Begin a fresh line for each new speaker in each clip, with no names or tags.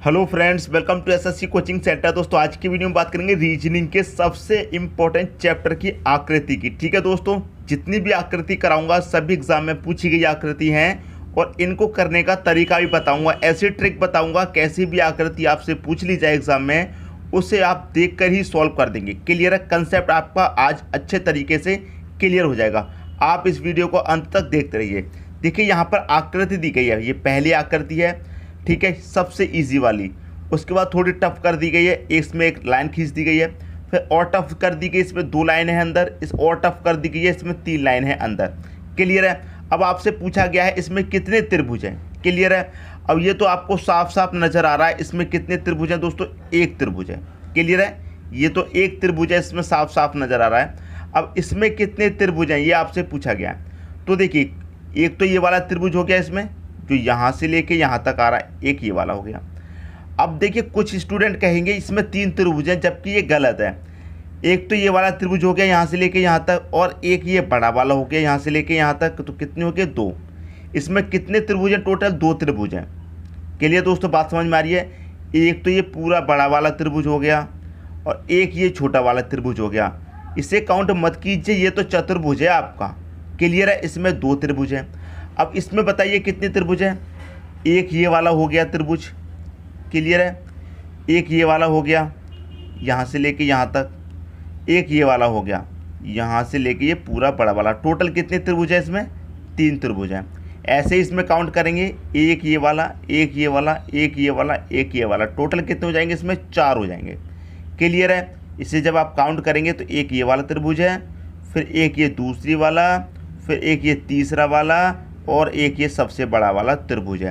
Hello friends, welcome to SSC coaching centre. दोस्तों आज की वीडियो में बात करेंगे रीजनिंग के सबसे इम्पोर्टेंट चैप्टर की आकृति की। ठीक है दोस्तों, जितनी भी आकृति कराऊंगा सभी एग्जाम में पूछी गई आकृति हैं और इनको करने का तरीका भी बताऊंगा। ऐसी ट्रिक बताऊंगा कैसी भी आकृति आपसे पूछ ली जाए एग्जाम में उसे आप देखकर ही सॉल्व कर देंगे। क्लियर है, कंसेप्ट आपका आज अच्छे तरीके से क्लियर हो जाएगा। आप इस वीडियो को अंत तक देखते रहिए। देखिए यहाँ पर आकृति दी गई है, ये पहली आकृति है। ठीक है, सबसे इजी वाली। उसके बाद थोड़ी टफ कर दी गई है, इसमें एक लाइन खींच दी गई है, फिर और टफ कर दी गई, इसमें 2 लाइन है अंदर, इस और टफ कर दी गई है, इसमें 3 लाइन है अंदर। क्लियर है। अब आपसे पूछा गया है इसमें कितने त्रिभुज हैं। क्लियर है। अब ये तो आपको साफ साफ नज़र आ रहा है इसमें कितने त्रिभुज हैं दोस्तों, एक त्रिभुज है। क्लियर है, ये तो एक त्रिभुज है, इसमें साफ साफ नज़र आ रहा है। अब इसमें कितने त्रिभुज हैं ये आपसे पूछा गया है। तो देखिए, एक तो ये वाला त्रिभुज हो गया इसमें जो यहाँ से लेके यहाँ तक आ रहा है, एक ये वाला हो गया। अब देखिए कुछ स्टूडेंट कहेंगे इसमें 3 त्रिभुज हैं, जबकि ये गलत है। एक तो ये वाला त्रिभुज हो गया यहाँ से लेके यहाँ तक, और एक ये बड़ा वाला हो गया यहाँ से लेके यहाँ तक, तो कितने हो गए 2। इसमें कितने त्रिभुज हैं टोटल, 2 त्रिभुज हैं। के लिए दोस्तों बात समझ में आ रही है। एक तो ये पूरा बड़ा वाला त्रिभुज हो गया और एक ये छोटा वाला त्रिभुज हो गया। इसे काउंट मत कीजिए, ये तो चतुर्भुज है आपका। क्लियर है, इसमें 2 त्रिभुज हैं। अब इसमें बताइए कितने त्रिभुज हैं। एक ये वाला हो गया त्रिभुज। क्लियर है, एक ये वाला हो गया यहाँ से लेके यहाँ तक, एक ये वाला हो गया यहाँ से लेके ये पूरा बड़ा वाला। टोटल कितने त्रिभुज है इसमें, 3 त्रिभुज हैं। ऐसे ही इसमें काउंट करेंगे, एक ये वाला, एक ये वाला, एक ये वाला, एक ये वाला, टोटल कितने हो जाएंगे इसमें, 4 हो जाएंगे। क्लियर है। इसे जब आप काउंट करेंगे तो एक ये वाला त्रिभुज है, फिर एक ये दूसरी वाला, फिर एक ये तीसरा वाला, और एक ये सबसे बड़ा वाला त्रिभुज है।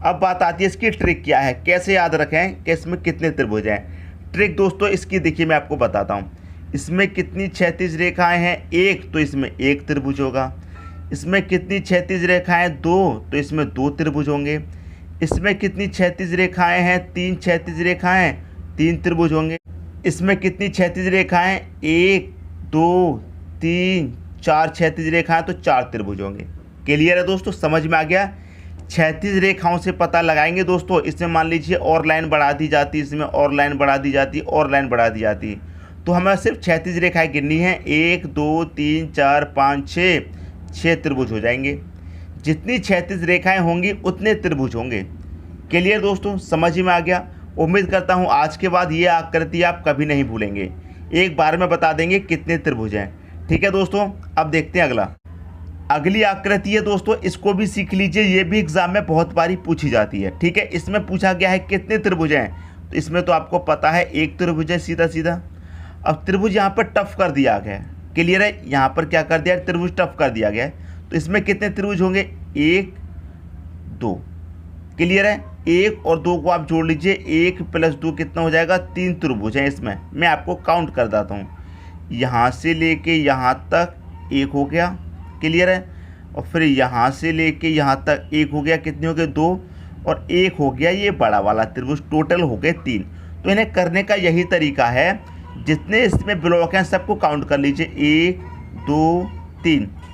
अब बात आती है इसकी ट्रिक क्या है, कैसे याद रखें कि इसमें कितने त्रिभुज हैं। ट्रिक दोस्तों इसकी देखिए मैं आपको बताता हूँ। इसमें कितनी क्षैतिज रेखाएं हैं, एक, तो इसमें एक त्रिभुज होगा। इसमें कितनी क्षैतिज रेखाएं, 2, तो इसमें 2 त्रिभुज होंगे। इसमें कितनी क्षैतिज रेखाएं हैं, 3 क्षैतिज रेखाएं, 3 त्रिभुज होंगे। इसमें कितनी क्षैतिज रेखाएं, 1, 2, 3, 4 क्षैतिज रेखाएं, तो 4 त्रिभुज होंगे। क्लियर है दोस्तों, समझ में आ गया। क्षैतिज रेखाओं से पता लगाएंगे दोस्तों। इसमें मान लीजिए और लाइन बढ़ा दी जाती है, इसमें और लाइन बढ़ा दी जाती है, और लाइन बढ़ा दी जाती है, तो हमें सिर्फ क्षैतिज रेखाएं गिननी है। 1, 2, 3, 4, 5, 6 त्रिभुज हो जाएंगे। जितनी क्षैतिज रेखाएं होंगी उतने त्रिभुज होंगे। क्लियर दोस्तों, समझ में आ गया। उम्मीद करता हूँ आज के बाद ये आकृति आप कभी नहीं भूलेंगे, एक बार में बता देंगे कितने त्रिभुज हैं। ठीक है दोस्तों, अब देखते हैं अगली आकृति है दोस्तों, इसको भी सीख लीजिए, ये भी एग्जाम में बहुत बारी पूछी जाती है। ठीक है, इसमें पूछा गया है कितने त्रिभुज हैं, तो इसमें तो आपको पता है एक त्रिभुज है सीधा सीधा। अब त्रिभुज यहाँ पर टफ कर दिया गया है। क्लियर है, यहाँ पर क्या कर दिया है, त्रिभुज टफ कर दिया गया है। तो इसमें कितने त्रिभुज होंगे, 1, 2। क्लियर है, 1 और 2 को आप जोड़ लीजिए, 1 + 2 कितना हो जाएगा, 3 त्रिभुज हैं इसमें। मैं आपको काउंट कर देता हूँ। यहाँ से लेके यहाँ तक 1 हो गया। क्लियर है, और फिर यहाँ से लेके यहाँ तक 1 हो गया, कितने हो गए, 2, और 1 हो गया ये बड़ा वाला त्रिभुज, टोटल हो गए 3। तो इन्हें करने का यही तरीका है, जितने इसमें ब्लॉक हैं सबको काउंट कर लीजिए, 1, 2,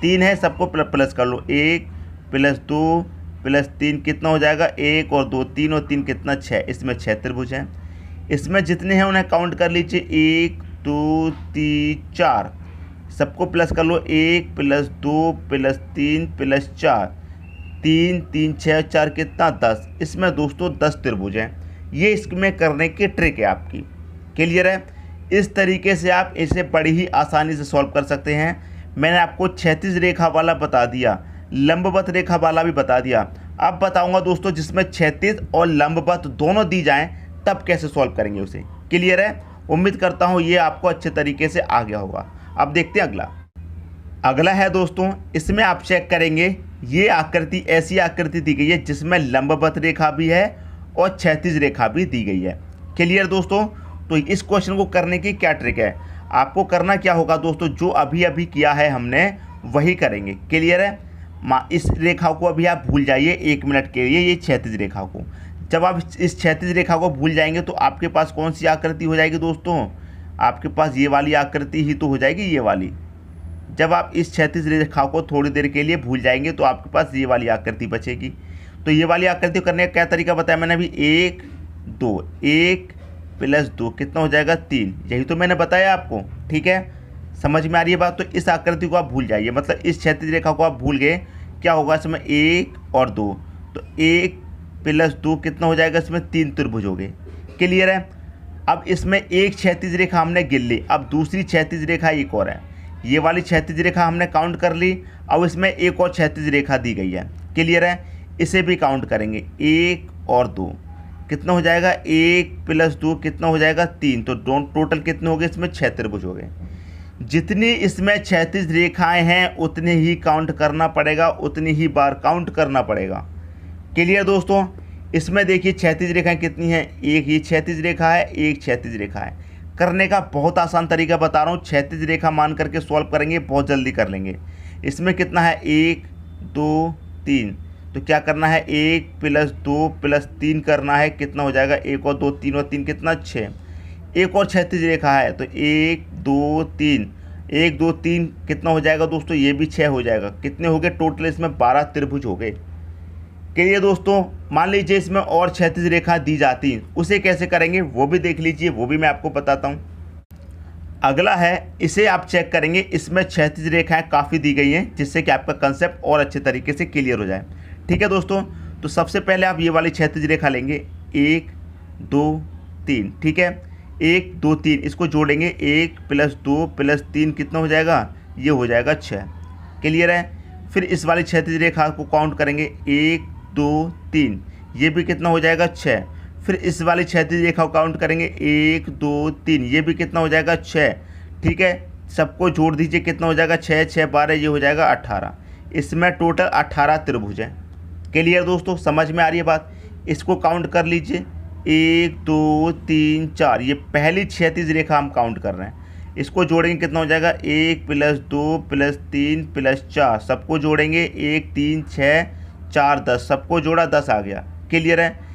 3 है, सबको प्लस कर लो, 1 + 2 + 3 कितना हो जाएगा, 1 और 2 3 और 3 कितना, 6। इसमें 6 त्रिभुज हैं। इसमें जितने हैं उन्हें काउंट कर लीजिए, 1, 2, 3, 4, सबको प्लस कर लो, 1 + 2 + 3 + 4, 3, 3, 6, 4 कितना, 10। इसमें दोस्तों 10 त्रिभुज हैं। ये इसमें करने की ट्रिक है आपकी। क्लियर है, इस तरीके से आप इसे बड़ी ही आसानी से सॉल्व कर सकते हैं। मैंने आपको क्षैतिज रेखा वाला बता दिया, लंबवत रेखा वाला भी बता दिया। अब बताऊंगा दोस्तों जिसमें क्षैतिज और लंबवत दोनों दी जाएं तब कैसे सॉल्व करेंगे उसे। क्लियर है, उम्मीद करता हूँ ये आपको अच्छे तरीके से आ गया होगा। अब देखते हैं अगला है दोस्तों, इसमें आप चेक करेंगे, ये आकृति ऐसी आकृति दी गई है जिसमें लंबवत रेखा भी है और क्षैतिज रेखा भी दी गई है। क्लियर दोस्तों, तो इस क्वेश्चन को करने की क्या ट्रिक है, आपको करना क्या होगा दोस्तों, जो अभी अभी किया है हमने वही करेंगे। क्लियर है, इस रेखा को अभी आप भूल जाइए 1 मिनट के लिए, ये क्षैतिज रेखा को। जब आप इस क्षैतिज रेखा को भूल जाएंगे तो आपके पास कौन सी आकृति हो जाएगी दोस्तों, आपके पास ये वाली आकृति ही तो हो जाएगी, ये वाली। जब आप इस क्षैतिज रेखा को थोड़ी देर के लिए भूल जाएंगे तो आपके पास ये वाली आकृति बचेगी। तो ये वाली आकृति करने का क्या तरीका बताया मैंने अभी, 1, 2, 1 + 2 कितना हो जाएगा 3। यही तो मैंने बताया आपको, ठीक है। समझ में आ रही है बात। तो इस आकृति को आप भूल जाइए, मतलब इस क्षैतिज रेखा को आप भूल गए। क्या होगा इसमें 1 और 2, तो 1 + 2 कितना हो जाएगा, इसमें 3 त्रिभुज हो गए। क्लियर है। अब इसमें एक क्षैतिज रेखा हमने गिन ली, अब दूसरी क्षैतिज रेखा एक और है। ये वाली क्षैतिज रेखा हमने काउंट कर ली, अब इसमें एक और क्षैतिज रेखा दी गई है। क्लियर है। इसे भी काउंट करेंगे, 1 और 2 कितना हो जाएगा, 1 + 2 कितना हो जाएगा 3। तो टोटल कितने हो गए, इसमें 6 त्रिभुज हो गए। जितनी इसमें क्षैतिज रेखाएं हैं उतने ही काउंट करना पड़ेगा, उतनी ही बार काउंट करना पड़ेगा। क्लियर दोस्तों। इसमें देखिए क्षैतिज रेखाएं कितनी हैं, एक ही क्षैतिज रेखा है, एक क्षैतिज रेखा है। करने का बहुत आसान तरीका बता रहा हूँ, क्षैतिज रेखा मान करके सॉल्व करेंगे, बहुत जल्दी कर लेंगे। इसमें कितना है, 1 2 3, तो क्या करना है, 1 + 2 + 3 करना है। कितना हो जाएगा, 1 और 2 3 और 3 कितना 6। एक और क्षैतिज रेखा है, तो 1 2 3, 1 2 3 कितना हो जाएगा दोस्तों, ये भी 6 हो जाएगा। कितने हो गए टोटल, इसमें 12 त्रिभुज हो गए। क्लियर दोस्तों। मान लीजिए इसमें और क्षैतिज रेखा दी जाती, उसे कैसे करेंगे वो भी देख लीजिए, वो भी मैं आपको बताता हूँ। अगला है, इसे आप चेक करेंगे, इसमें क्षैतिज रेखाएं काफ़ी दी गई हैं, जिससे कि आपका कंसेप्ट और अच्छे तरीके से क्लियर हो जाए। ठीक है दोस्तों। तो सबसे पहले आप ये वाली क्षैतिज रेखा लेंगे, 1 2 3, ठीक है। 1 2 3 इसको जोड़ेंगे, 1 + 2 + 3 कितना हो जाएगा, ये हो जाएगा 6। क्लियर है। फिर इस वाली क्षैतिज रेखा को काउंट करेंगे, 1 2 3, ये भी कितना हो जाएगा 6। फिर इस वाली क्षैतिज रेखा को काउंट करेंगे, 1 2 3, ये भी कितना हो जाएगा 6। ठीक है। सबको जोड़ दीजिए, कितना हो जाएगा 6 6 12, ये हो जाएगा 18। इसमें टोटल 18 त्रिभुज हैं। क्लियर दोस्तों, समझ में आ रही है बात। इसको काउंट कर लीजिए, 1 2 3 4, ये पहली क्षैतिज रेखा हम काउंट कर रहे हैं। इसको जोड़ेंगे, कितना हो जाएगा, 1 + 2 + 3 + 4, सबको जोड़ेंगे, 1 3 6 4 10, सबको जोड़ा 10 आ गया। क्लियर है।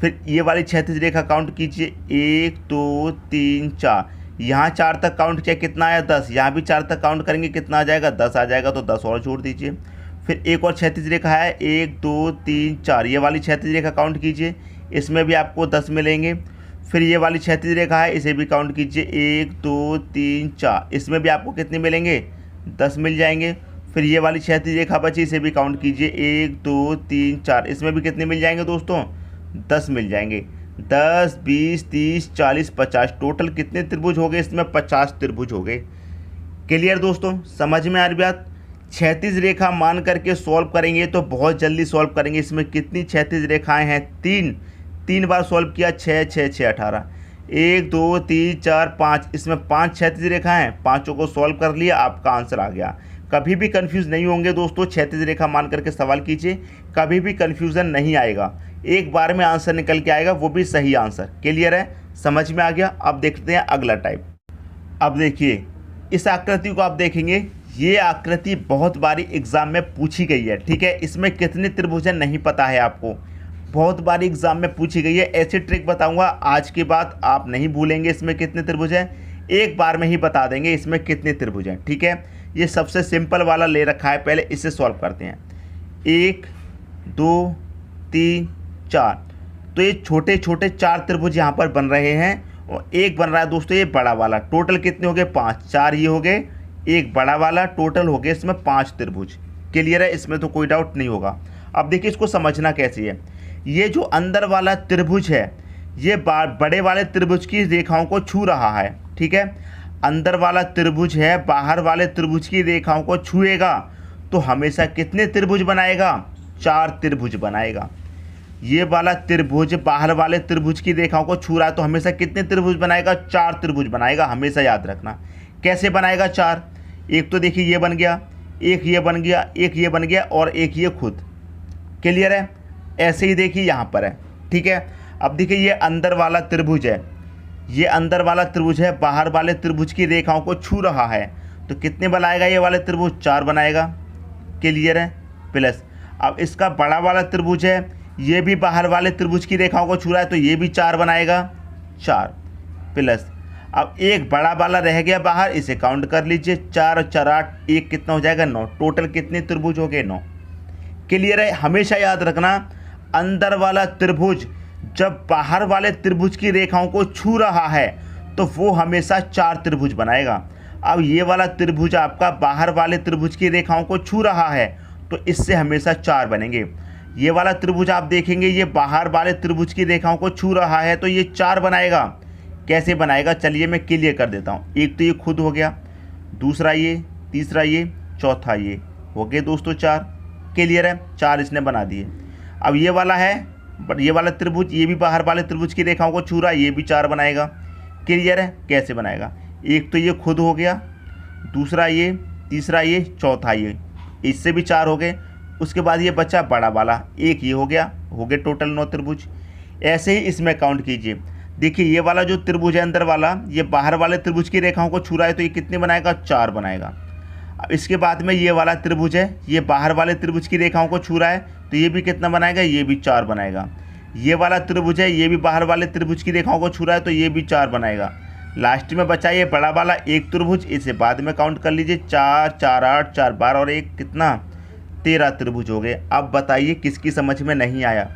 फिर ये वाली क्षैतिज रेखा काउंट कीजिए, 1 2 3 4, यहाँ 4 तक काउंट किया, कितना आया 10। यहाँ भी 4 तक काउंट करेंगे, कितना आ जाएगा 10 आ जाएगा, तो 10 और जोड़ दीजिए। फिर एक और क्षैतिज रेखा है, 1 2 3 4, ये वाली क्षैतिज रेखा काउंट कीजिए, इसमें भी आपको 10 मिलेंगे। फिर ये वाली क्षैतिज रेखा है, इसे भी काउंट कीजिए, 1 2 3 4, इसमें भी आपको कितने मिलेंगे, 10 मिल जाएंगे। फिर ये वाली क्षैतिज रेखा बची, इसे भी काउंट कीजिए, 1 2 3 4, इसमें भी कितने मिल जाएंगे दोस्तों, 10 मिल जाएंगे। 10 20 30 40 50, टोटल कितने त्रिभुज हो गए, इसमें 50 त्रिभुज हो गए। क्लियर दोस्तों, समझ में आ रही बात। क्षैतिज रेखा मान करके सॉल्व करेंगे तो बहुत जल्दी सॉल्व करेंगे। इसमें कितनी क्षैतिज रेखाएं हैं, 3 बार सॉल्व किया, 6 6 6 18, 1 2 3 4 5, इसमें 5 क्षैतिज रेखाएं हैं, पाँचों को सॉल्व कर लिया, आपका आंसर आ गया। कभी भी कंफ्यूज नहीं होंगे दोस्तों, क्षैतिज रेखा मान करके सवाल कीजिए, कभी भी कंफ्यूजन नहीं आएगा, एक बार में आंसर निकल के आएगा, वो भी सही आंसर। क्लियर है, समझ में आ गया। अब देखते हैं अगला टाइप। अब देखिए इस आकृति को आप देखेंगे, ये आकृति बहुत बारी एग्जाम में पूछी गई है। ठीक है। इसमें कितने त्रिभुज हैं नहीं पता है आपको, बहुत बारी एग्जाम में पूछी गई है। ऐसी ट्रिक बताऊंगा आज के बाद, आप नहीं भूलेंगे इसमें कितने त्रिभुज हैं, एक बार में ही बता देंगे इसमें कितने त्रिभुज हैं। ठीक है। ये सबसे सिंपल वाला ले रखा है, पहले इसे सॉल्व करते हैं। 1 2 3 4, तो ये छोटे छोटे 4 त्रिभुज यहाँ पर बन रहे हैं, और एक बन रहा है दोस्तों ये बड़ा वाला। टोटल कितने हो गए, 5, 4 ये हो गए, एक बड़ा वाला, टोटल हो गए इसमें 5 त्रिभुज। क्लियर है, इसमें तो कोई डाउट नहीं होगा। अब देखिए इसको समझना कैसे है। ये जो अंदर वाला त्रिभुज है, ये बड़े वाले त्रिभुज की रेखाओं को छू रहा है। ठीक है। अंदर वाला त्रिभुज है, बाहर वाले त्रिभुज की रेखाओं को छुएगा तो हमेशा कितने त्रिभुज बनाएगा, 4 त्रिभुज बनाएगा। ये वाला त्रिभुज बाहर वाले त्रिभुज की रेखाओं को छू रहा है तो हमेशा कितने त्रिभुज बनाएगा, 4 त्रिभुज बनाएगा, हमेशा याद रखना। कैसे बनाएगा 4, एक तो देखिए ये बन गया, एक ये बन गया, एक ये बन गया, और एक ये खुद। क्लियर है। ऐसे ही देखिए यहाँ पर है। ठीक है। अब देखिए ये अंदर वाला त्रिभुज है, ये अंदर वाला त्रिभुज है, बाहर वाले त्रिभुज की रेखाओं को छू रहा है, तो कितने बनाएगा ये वाले त्रिभुज, 4 बनाएगा। क्लियर है। प्लस अब इसका बड़ा वाला त्रिभुज है, ये भी बाहर वाले त्रिभुज की रेखाओं को छू रहा है तो ये भी 4 बनाएगा, 4 प्लस अब एक बड़ा वाला रह गया बाहर, इसे काउंट कर लीजिए, 4 और 4 8, एक कितना हो जाएगा 9। टोटल कितने त्रिभुज हो गए, 9। क्लियर है। हमेशा याद रखना, अंदर वाला त्रिभुज जब बाहर वाले त्रिभुज की रेखाओं को छू रहा है तो वो हमेशा 4 त्रिभुज बनाएगा। अब ये वाला त्रिभुज आपका बाहर वाले त्रिभुज की रेखाओं को छू रहा है तो इससे हमेशा 4 बनेंगे। ये वाला त्रिभुज आप देखेंगे ये बाहर वाले त्रिभुज की रेखाओं को छू रहा है तो ये 4 बनाएगा। कैसे बनाएगा चलिए मैं क्लियर कर देता हूँ। एक तो ये खुद हो गया, दूसरा ये, तीसरा ये, चौथा ये, हो गए दोस्तों 4। क्लियर है, 4 इसने बना दिए। अब ये वाला है, बट ये वाला त्रिभुज ये भी बाहर वाले त्रिभुज की रेखाओं को छू रहा है, ये भी 4 बनाएगा। क्लियर है, कैसे बनाएगा? एक तो ये खुद हो गया, दूसरा ये, तीसरा ये, चौथा ये, इससे भी 4 हो गए। उसके बाद ये बचा बड़ा वाला, एक ये हो गया, हो गए टोटल 9 त्रिभुज। ऐसे ही इसमें काउंट कीजिए। देखिए ये वाला जो त्रिभुज है अंदर वाला, ये बाहर वाले त्रिभुज की रेखाओं को छू रहा है तो ये कितने बनाएगा? 4 बनाएगा। अब इसके बाद में ये वाला त्रिभुज है, ये बाहर वाले त्रिभुज की रेखाओं को छू रहा है तो ये भी कितना बनाएगा? ये भी 4 बनाएगा। ये वाला त्रिभुज है, ये भी बाहर वाले त्रिभुज की रेखाओं को छू रहा है तो ये भी 4 बनाएगा। लास्ट में बचा ये बड़ा वाला एक त्रिभुज, इसे बाद में काउंट कर लीजिए। 4, 4, 8, 4, 12 और 1 कितना? 13 त्रिभुज हो गए। अब बताइए किसकी समझ में नहीं आया?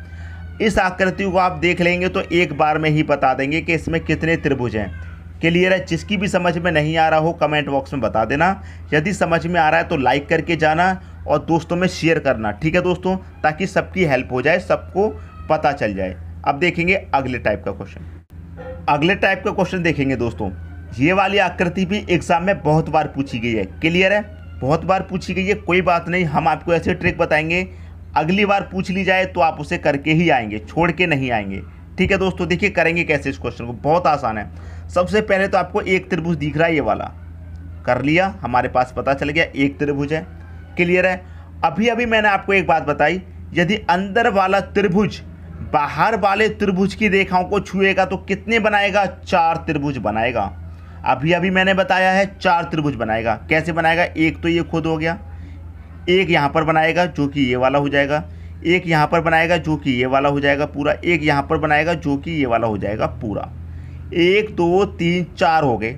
इस आकृति को आप देख लेंगे तो एक बार में ही बता देंगे कि इसमें कितने त्रिभुज हैं। क्लियर है? जिसकी भी समझ में नहीं आ रहा हो कमेंट बॉक्स में बता देना। यदि समझ में आ रहा है तो लाइक करके जाना और दोस्तों में शेयर करना। ठीक है दोस्तों, ताकि सबकी हेल्प हो जाए, सबको पता चल जाए। अब देखेंगे अगले टाइप का क्वेश्चन। अगले टाइप का क्वेश्चन देखेंगे दोस्तों। ये वाली आकृति भी एग्जाम में बहुत बार पूछी गई है। क्लियर है? बहुत बार पूछी गई है, कोई बात नहीं, हम आपको ऐसे ट्रिक बताएंगे, अगली बार पूछ ली जाए तो आप उसे करके ही आएंगे, छोड़ के नहीं आएंगे। ठीक है दोस्तों, देखिए करेंगे कैसे इस क्वेश्चन को, बहुत आसान है। सबसे पहले तो आपको एक त्रिभुज दिख रहा है, ये वाला कर लिया, हमारे पास पता चल गया एक त्रिभुज है। क्लियर है? अभी अभी मैंने आपको एक बात बताई, यदि अंदर वाला त्रिभुज बाहर वाले त्रिभुज की रेखाओं को छुएगा तो कितने बनाएगा? 4 त्रिभुज बनाएगा। अभी अभी मैंने बताया है 4 त्रिभुज बनाएगा। कैसे बनाएगा? एक तो ये खुद हो गया, एक यहाँ पर बनाएगा जो कि ये वाला हो जाएगा, एक यहाँ पर बनाएगा जो कि ये वाला हो जाएगा पूरा, एक यहाँ पर बनाएगा जो कि ये वाला हो जाएगा पूरा। 1, 2, 3, 4 हो गए।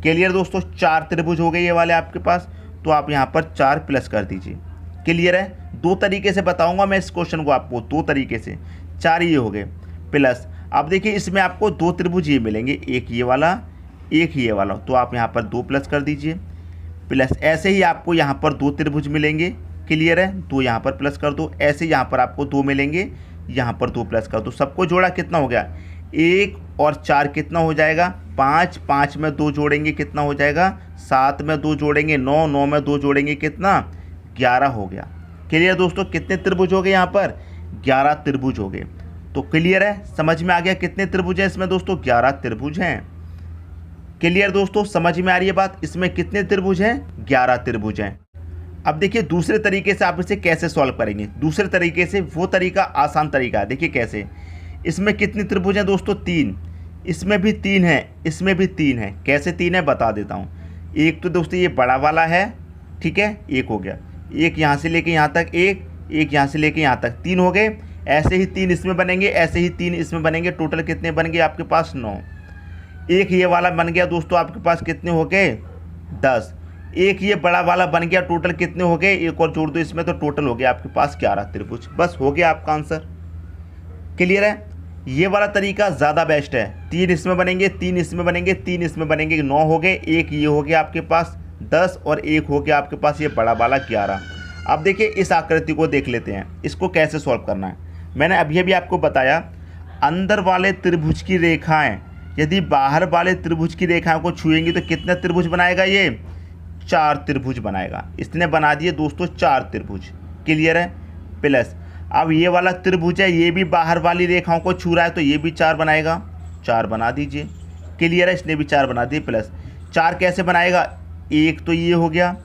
क्लियर दोस्तों? 4 त्रिभुज हो गए ये वाले आपके पास, तो आप यहाँ पर 4 प्लस कर दीजिए। क्लियर है? 2 तरीके से बताऊंगा मैं इस क्वेश्चन को आपको, 2 तरीके से। 4 ये हो गए प्लस। अब देखिए इसमें आपको 2 त्रिभुज ये मिलेंगे, एक ये वाला, एक ये वाला, तो आप यहाँ पर 2 प्लस कर दीजिए प्लस। ऐसे ही आपको यहाँ पर 2 त्रिभुज मिलेंगे। क्लियर है? 2 यहाँ पर प्लस कर दो। ऐसे यहाँ पर आपको 2 मिलेंगे, यहाँ पर 2 प्लस कर दो। सबको जोड़ा कितना हो गया? 1 और 4 कितना हो जाएगा? 5, 5 में 2 जोड़ेंगे कितना हो जाएगा? 7 में 2 जोड़ेंगे 9, 9 में 2 जोड़ेंगे कितना? 11 हो गया। क्लियर दोस्तों? कितने त्रिभुज हो गए यहाँ पर? 11 त्रिभुज हो गए। तो क्लियर है? समझ में आ गया कितने त्रिभुज हैं इसमें दोस्तों? 11 त्रिभुज हैं। क्लियर दोस्तों? समझ में आ रही है बात? इसमें कितने त्रिभुज हैं? 11 त्रिभुज हैं। अब देखिए दूसरे तरीके से आप इसे कैसे सॉल्व करेंगे। दूसरे तरीके से, वो तरीका आसान तरीका है। देखिए कैसे, इसमें कितने त्रिभुज हैं दोस्तों? 3। इसमें भी 3 है, इसमें भी 3 है। कैसे 3 है बता देता हूँ। एक तो दोस्तों ये बड़ा वाला है, ठीक है, एक हो गया, एक यहाँ से लेके यहाँ तक, एक यहाँ से लेके यहाँ तक, 3 हो गए। ऐसे ही 3 इसमें बनेंगे, ऐसे ही 3 इसमें बनेंगे। टोटल कितने बन गए आपके पास? 9। एक ये वाला बन गया दोस्तों, आपके पास कितने हो गए? 10। एक ये बड़ा वाला बन गया, टोटल कितने हो गए? एक और जोड़ दो इसमें तो टोटल हो गया आपके पास 11 त्रिभुज। बस हो गया आपका आंसर। क्लियर है? ये वाला तरीका ज़्यादा बेस्ट है। 3 इसमें बनेंगे, 3 इसमें बनेंगे, 3 इसमें बनेंगे, 9 हो गए। एक ये हो गया आपके पास 10 और एक हो गया आपके पास ये बड़ा वाला 11। अब देखिए इस आकृति को देख लेते हैं, इसको कैसे सॉल्व करना है। मैंने अभी अभी आपको बताया, अंदर वाले त्रिभुज की रेखाएं यदि बाहर वाले त्रिभुज की रेखाओं को छुएंगी तो कितने त्रिभुज बनाएगा? ये 4 त्रिभुज बनाएगा। इसने बना दिए दोस्तों 4 त्रिभुज। क्लियर है? प्लस अब ये वाला त्रिभुज है, ये भी बाहर वाली रेखाओं को छू रहा है तो ये भी 4 बनाएगा। 4 बना दीजिए। क्लियर है? इसने भी 4 बना दिए। प्लस 4 कैसे बनाएगा? एक तो ये हो गया,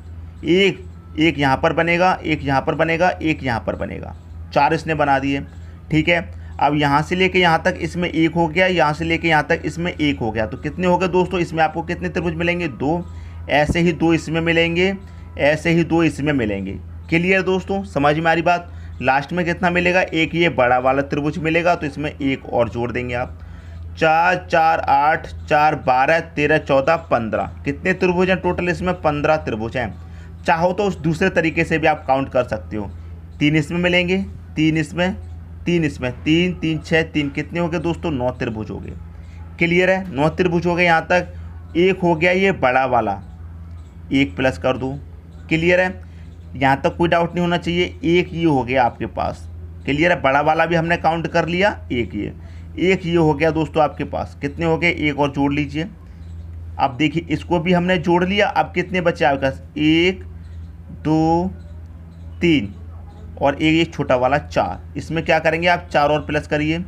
एक यहाँ पर बनेगा, एक यहाँ पर बनेगा, एक यहाँ पर बनेगा। 4 इसने बना दिए। ठीक है, अब यहाँ से लेके यहाँ तक इसमें 1 हो गया, यहाँ से लेके यहाँ तक इसमें 1 हो गया। तो कितने हो गए दोस्तों? इसमें आपको कितने त्रिभुज मिलेंगे? 2। ऐसे ही 2 इसमें मिलेंगे, ऐसे ही 2 इसमें मिलेंगे। क्लियर दोस्तों? समझ में आ रही बात? लास्ट में कितना मिलेगा? एक ये बड़ा वाला त्रिभुज मिलेगा, तो इसमें 1 और जोड़ देंगे आप। 4, 4, 8, 4, 12, 13, 14, 15। कितने त्रिभुज हैं टोटल? इसमें 15 त्रिभुज हैं। चाहो तो उस दूसरे तरीके से भी आप काउंट कर सकते हो। 3 इसमें मिलेंगे, 3 इसमें, 3 इसमें, 3 3 6 3, कितने हो गए दोस्तों? 9 त्रिभुज हो गए। क्लियर है? 9 त्रिभुज हो गए यहाँ तक। एक हो गया ये बड़ा वाला, एक प्लस कर दो। क्लियर है? यहाँ तक कोई डाउट नहीं होना चाहिए। एक ये हो गया आपके पास। क्लियर है? बड़ा वाला भी हमने काउंट कर लिया। एक ये हो गया दोस्तों आपके पास। कितने हो गए? एक और जोड़ लीजिए। अब देखिए इसको भी हमने जोड़ लिया। अब कितने बचे आपके पास? 1 2 3 और एक छोटा वाला 4। इसमें क्या करेंगे आप? 4 और प्लस करिए।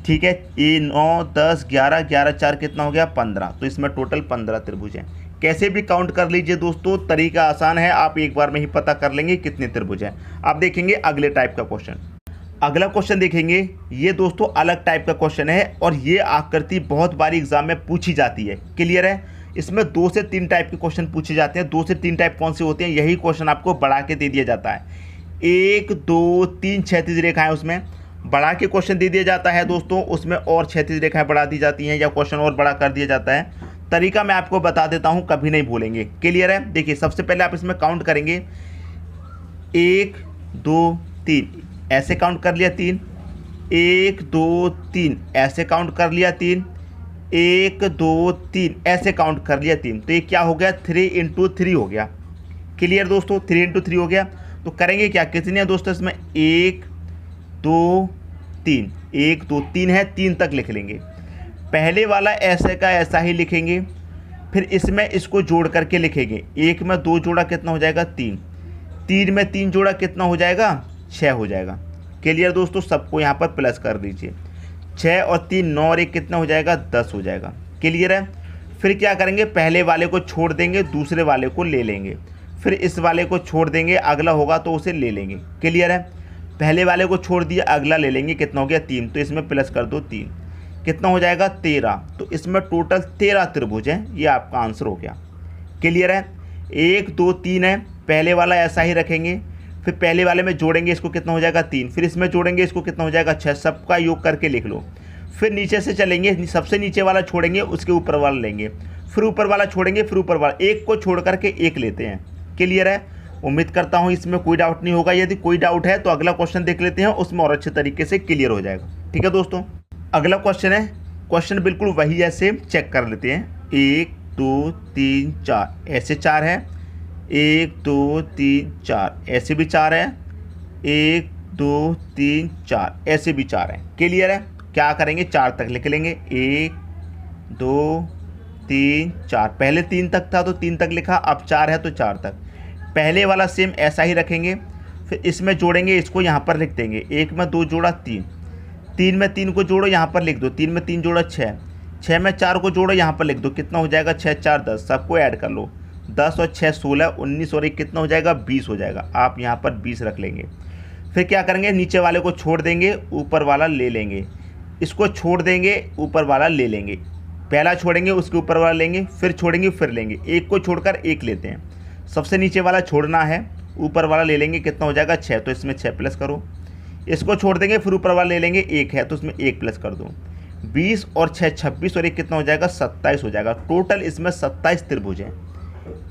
ठीक है, ये 9 10 11 11 4 कितना हो गया? 15। तो इसमें टोटल 15 त्रिभुज हैं। कैसे भी काउंट कर लीजिए दोस्तों, तरीका आसान है, आप एक बार में ही पता कर लेंगे कितने त्रिभुज हैं। आप देखेंगे अगले टाइप का क्वेश्चन। अगला क्वेश्चन देखेंगे, ये दोस्तों अलग टाइप का क्वेश्चन है और ये आकृति बहुत बार एग्जाम में पूछी जाती है। क्लियर है? इसमें 2 से 3 टाइप के क्वेश्चन पूछे जाते हैं। 2 से 3 टाइप कौन से होते हैं? यही क्वेश्चन आपको बढ़ा के दे दिया जाता है। 1 2 3 क्षैतिज रेखाएं उसमें बढ़ा के क्वेश्चन दे दिया जाता है दोस्तों। उसमें और क्षैतिज रेखाएं बढ़ा दी जाती हैं या क्वेश्चन और बड़ा कर दिया जाता है। तरीका मैं आपको बता देता हूं, कभी नहीं भूलेंगे। क्लियर है? देखिए सबसे पहले आप इसमें काउंट करेंगे 1 2 3, ऐसे काउंट कर लिया 3, 1 2 3 ऐसे काउंट कर लिया 3, 1 2 3 ऐसे काउंट कर लिया 3। तो ये क्या हो गया? 3 × 3 हो गया। क्लियर दोस्तों? 3 × 3 हो गया। तो करेंगे क्या? कितने हैं दोस्तों इसमें? 1 2 3, 1 2 3 है, 3 तक लिख लेंगे। पहले वाला ऐसे का ऐसा ही लिखेंगे। फिर इसमें इसको जोड़ करके लिखेंगे। 1 में 2 जोड़ा कितना हो जाएगा? 3, 3 में 3 जोड़ा कितना हो जाएगा? 6 हो जाएगा। क्लियर दोस्तों? सबको यहाँ पर प्लस कर दीजिए। 6 और 3 9 और 1 कितना हो जाएगा? 10 हो जाएगा। क्लियर है? फिर क्या करेंगे? पहले वाले को छोड़ देंगे, दूसरे वाले को ले लेंगे। फिर इस वाले को छोड़ देंगे, अगला होगा तो उसे ले लेंगे। क्लियर है? पहले वाले को छोड़ दिया, अगला ले लेंगे। कितना हो गया? 3। तो इसमें प्लस कर दो 3, कितना हो जाएगा? 13। तो इसमें टोटल 13 त्रिभुज हैं। ये आपका आंसर हो गया। क्लियर है? 1 2 3 है, पहले वाला ऐसा ही रखेंगे। फिर पहले वाले में जोड़ेंगे, इसको कितना हो जाएगा? 3। फिर इसमें जोड़ेंगे, इसको कितना हो जाएगा? 6। सबका योग करके लिख लो। फिर नीचे से चलेंगे, सबसे नीचे वाला छोड़ेंगे, उसके ऊपर वाला लेंगे। फिर ऊपर वाला छोड़ेंगे, फिर ऊपर वाला, एक को छोड़ करके एक लेते हैं। क्लियर है? उम्मीद करता हूँ इसमें कोई डाउट नहीं होगा। यदि कोई डाउट है तो अगला क्वेश्चन देख लेते हैं, उसमें और अच्छे तरीके से क्लियर हो जाएगा। ठीक है दोस्तों? अगला क्वेश्चन है, क्वेश्चन बिल्कुल वही है, सेम। चेक कर लेते हैं। 1 2 3 4 ऐसे 4 है, 1 2 3 4 ऐसे भी 4 है, 1 2 3 4 ऐसे भी 4 है। क्लियर है? क्या करेंगे? 4 तक लिख लेंगे। 1 2 3 4, पहले 3 तक था तो 3 तक लिखा, अब 4 है तो 4 तक। पहले वाला सेम ऐसा ही रखेंगे। फिर इसमें जोड़ेंगे, इसको यहाँ पर लिख देंगे। 1 में 2 जोड़ा 3, 3 में 3 को जोड़ो, यहाँ पर लिख दो। 3 में 3 जोड़ा 6, 6 में 4 को जोड़ो, यहाँ पर लिख दो। कितना हो जाएगा? 6 4 10, सबको ऐड कर लो। 10 और 6 16, 19 और 1 कितना हो जाएगा? 20 हो जाएगा। आप यहाँ पर 20 रख लेंगे। फिर क्या करेंगे? नीचे वाले को छोड़ देंगे, ऊपर वाला ले लेंगे। इसको छोड़ देंगे, ऊपर वाला ले लेंगे। पहला छोड़ेंगे, उसके ऊपर वाला लेंगे, फिर छोड़ेंगे, फिर लेंगे। एक को छोड़कर एक लेते हैं। सबसे नीचे वाला छोड़ना है, ऊपर वाला ले लेंगे। कितना हो जाएगा? 6। तो इसमें 6 प्लस करो। इसको छोड़ देंगे, फिर ऊपर वाला ले लेंगे। 1 है तो इसमें 1 प्लस कर दो। 20 और 6 26 और 1 कितना हो जाएगा? 27 हो जाएगा। टोटल इसमें 27 त्रिभुज हैं।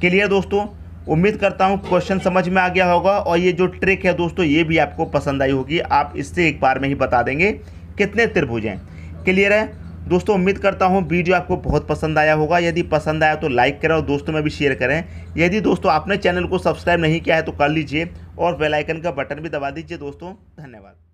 क्लियर दोस्तों? उम्मीद करता हूँ क्वेश्चन समझ में आ गया होगा और ये जो ट्रिक है दोस्तों, ये भी आपको पसंद आई होगी। आप इससे एक बार में ही बता देंगे कितने त्रिभुज हैं। क्लियर है दोस्तों? उम्मीद करता हूँ वीडियो आपको बहुत पसंद आया होगा। यदि पसंद आया तो लाइक करें और दोस्तों में भी शेयर करें। यदि दोस्तों आपने चैनल को सब्सक्राइब नहीं किया है तो कर लीजिए और बेल आइकन का बटन भी दबा दीजिए दोस्तों। धन्यवाद।